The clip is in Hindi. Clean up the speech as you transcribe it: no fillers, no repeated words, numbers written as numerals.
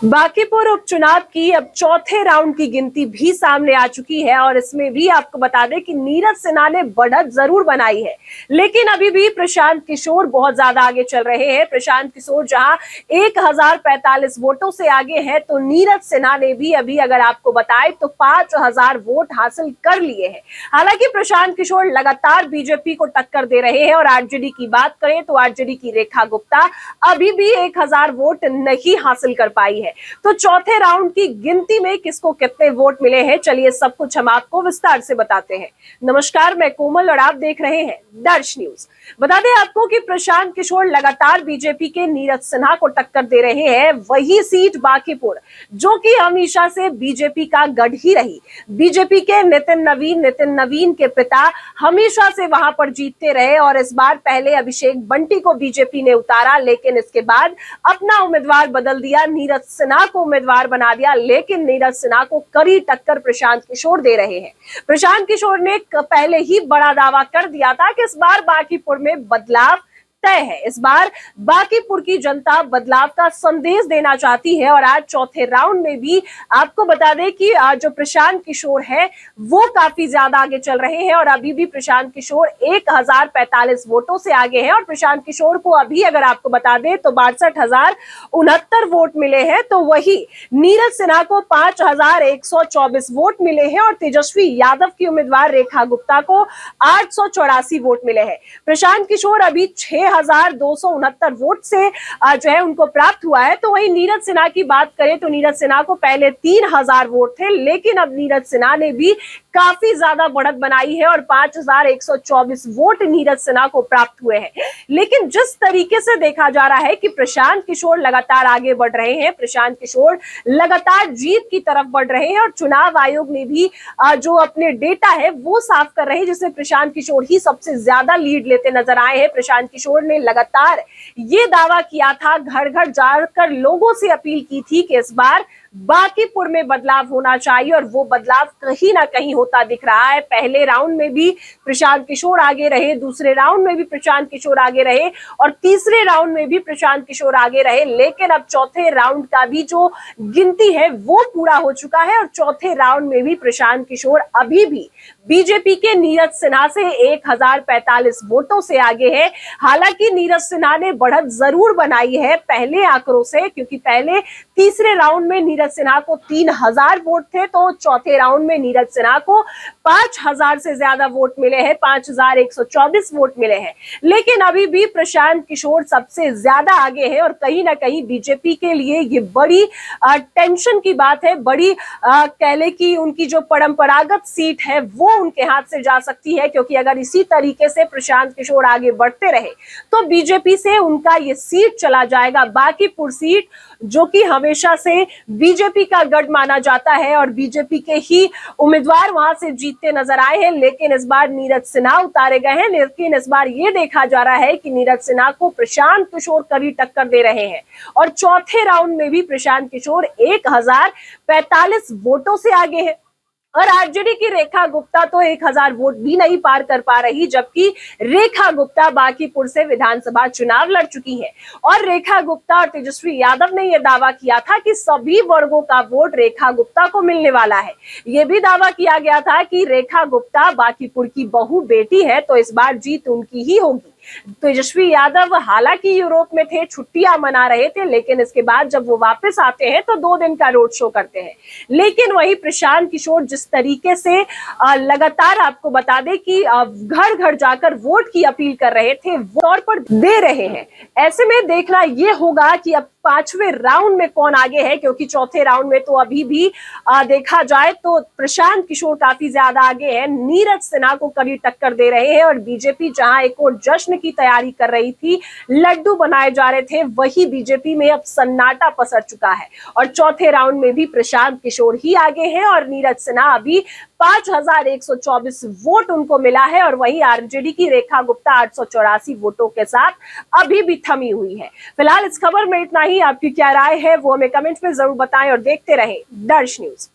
बांकीपुर उपचुनाव की अब चौथे राउंड की गिनती भी सामने आ चुकी है और इसमें भी आपको बता दें कि नीरज सिन्हा ने बढ़त जरूर बनाई है, लेकिन अभी भी प्रशांत किशोर बहुत ज्यादा आगे चल रहे हैं। प्रशांत किशोर जहां 1045 वोटों से आगे हैं, तो नीरज सिन्हा ने भी अभी अगर आपको बताएं तो 5000 वोट हासिल कर लिए हैं। हालांकि प्रशांत किशोर लगातार बीजेपी को टक्कर दे रहे हैं और आरजेडी की बात करें तो आरजेडी की रेखा गुप्ता अभी भी 1000 वोट नहीं हासिल कर पाई है। तो चौथे राउंड की गिनती में किसको कितने वोट मिले हैं, चलिए सब कुछ हम आपको विस्तार से बताते हैं। नमस्कार, मैं कोमल और आप देख रहे हैं दर्श न्यूज। बता दें आपको कि प्रशांत किशोर लगातार बीजेपी के नीरज सिन्हा को टक्कर दे रहे हैं। वही सीट बांकीपुर जो कि हमेशा से बीजेपी का गढ़ ही रही। बीजेपी के नितिन नवीन के पिता हमेशा से वहां पर जीतते रहे और इस बार पहले अभिषेक बंटी को बीजेपी ने उतारा, लेकिन इसके बाद अपना उम्मीदवार बदल दिया, नीरज सिन्हा को उम्मीदवार बना दिया। लेकिन नीरज सिन्हा को कड़ी टक्कर प्रशांत किशोर दे रहे हैं। प्रशांत किशोर ने पहले ही बड़ा दावा कर दिया था कि इस बार बांकीपुर में बदलाव तय है। इस बार बांकीपुर की जनता बदलाव का संदेश देना चाहती है और आज चौथे राउंड में भी आपको बता दें कि जो प्रशांत किशोर है वो काफी ज्यादा आगे चल रहे हैं और अभी भी प्रशांत किशोर 1045 वोटों से आगे हैं। और प्रशांत किशोर को अभी अगर आपको बता दें तो 62,069 वोट मिले हैं, तो वही नीरज सिन्हा को 5124 वोट मिले हैं और तेजस्वी यादव की उम्मीदवार रेखा गुप्ता को 884 वोट मिले हैं। प्रशांत किशोर अभी 6269 वोट से जो है उनको प्राप्त हुआ है। तो वही नीरज सिन्हा की बात करें तो नीरज सिन्हा को पहले 3000 वोट थे, लेकिन अब नीरज सिन्हा ने भी काफी ज्यादा बढ़त बनाई है और 5124 वोट नीरज सिन्हा को प्राप्त हुए हैं। लेकिन जिस तरीके से देखा जा रहा है कि प्रशांत किशोर लगातार आगे बढ़ रहे हैं, प्रशांत किशोर लगातार जीत की तरफ बढ़ रहे हैं और चुनाव आयोग ने भी जो अपने डेटा है वो साफ कर रहे हैं, जिसमें प्रशांत किशोर ही सबसे ज्यादा लीड लेते नजर आए हैं। प्रशांत किशोर ने लगातार ये दावा किया था, घर घर जाकर लोगों से अपील की थी कि इस बार बांकीपुर में बदलाव होना चाहिए और वो बदलाव कहीं ना कहीं होता दिख रहा है। पहले राउंड में भी प्रशांत किशोर आगे रहे, दूसरे राउंड में भी प्रशांत किशोर आगे रहे और तीसरे राउंड में भी प्रशांत किशोर आगे रहे। लेकिन अब चौथे राउंड का भी जो गिनती है वो पूरा हो चुका है और चौथे राउंड में भी प्रशांत किशोर अभी भी बीजेपी के नीरज सिन्हा से 1045 वोटों से आगे है। हालांकि नीरज सिन्हा ने बढ़त जरूर बनाई है पहले आंकड़ों से, क्योंकि पहले तीसरे राउंड में नीरज सिन्हा को 3000 वोट थे, तो चौथे राउंड में नीरज सिन्हा को 5000 से ज्यादा वोट मिले हैं, 5124 वोट मिले हैं। लेकिन अभी भी प्रशांत किशोर सबसे ज्यादा आगे है और कहीं ना कहीं बीजेपी के लिए ये बड़ी टेंशन की बात है। बड़ी कह ले कि उनकी जो परंपरागत सीट है वो उनके हाथ से जा सकती है, क्योंकि अगर इसी तरीके से प्रशांत किशोर आगे बढ़ते रहे तो बीजेपी से उनका ये सीट चला जाएगा। बांकीपुर सीट जो कि हमेशा से बीजेपी का गढ़ माना जाता है और बीजेपी के ही उम्मीदवार वहां से जीतते नजर आए हैं, लेकिन इस बार नीरज सिन्हा उतारे गए हैं। लेकिन इस बार ये देखा जा रहा है कि नीरज सिन्हा को प्रशांत किशोर कड़ी टक्कर दे रहे हैं और चौथे राउंड में भी प्रशांत किशोर 1045 वोटों से आगे है और आरजेडी की रेखा गुप्ता तो 1000 वोट भी नहीं पार कर पा रही, जबकि रेखा गुप्ता बांकीपुर से विधानसभा चुनाव लड़ चुकी है। और रेखा गुप्ता और तेजस्वी यादव ने यह दावा किया था कि सभी वर्गों का वोट रेखा गुप्ता को मिलने वाला है। यह भी दावा किया गया था कि रेखा गुप्ता बांकीपुर की बहू बेटी है, तो इस बार जीत उनकी ही होगी। तेजस्वी यादव हालांकि यूरोप में थे, छुट्टियां मना रहे थे, लेकिन इसके बाद जब वो वापस आते हैं तो 2 दिन का रोड शो करते हैं। लेकिन वही प्रशांत किशोर जिस तरीके से लगातार आपको बता दें कि घर घर जाकर वोट की अपील कर रहे थे, वो तौर पर दे रहे हैं। ऐसे में देखना ये होगा कि अब 5वें राउंड में कौन आगे है, क्योंकि चौथे राउंड में तो अभी भी देखा जाए तो प्रशांत किशोर काफी ज्यादा आगे है, नीरज सिन्हा को कड़ी टक्कर दे रहे हैं और बीजेपी जहां एक और जश्न की तैयारी कर रही थी, लड्डू बनाए जा रहे थे, वही बीजेपी में अब सन्नाटा पसर चुका है और चौथे राउंड में भी प्रशांत किशोर ही आगे हैं और नीरज सिन्हा अभी 5124 वोट उनको मिला है और वही आरजेडी की रेखा गुप्ता 884 वोटों के साथ अभी भी थमी हुई है। फिलहाल इस खबर में इतना ही। आपकी क्या राय है वो हमें कमेंट में जरूर बताएं और देखते रहें दर्श न्यूज।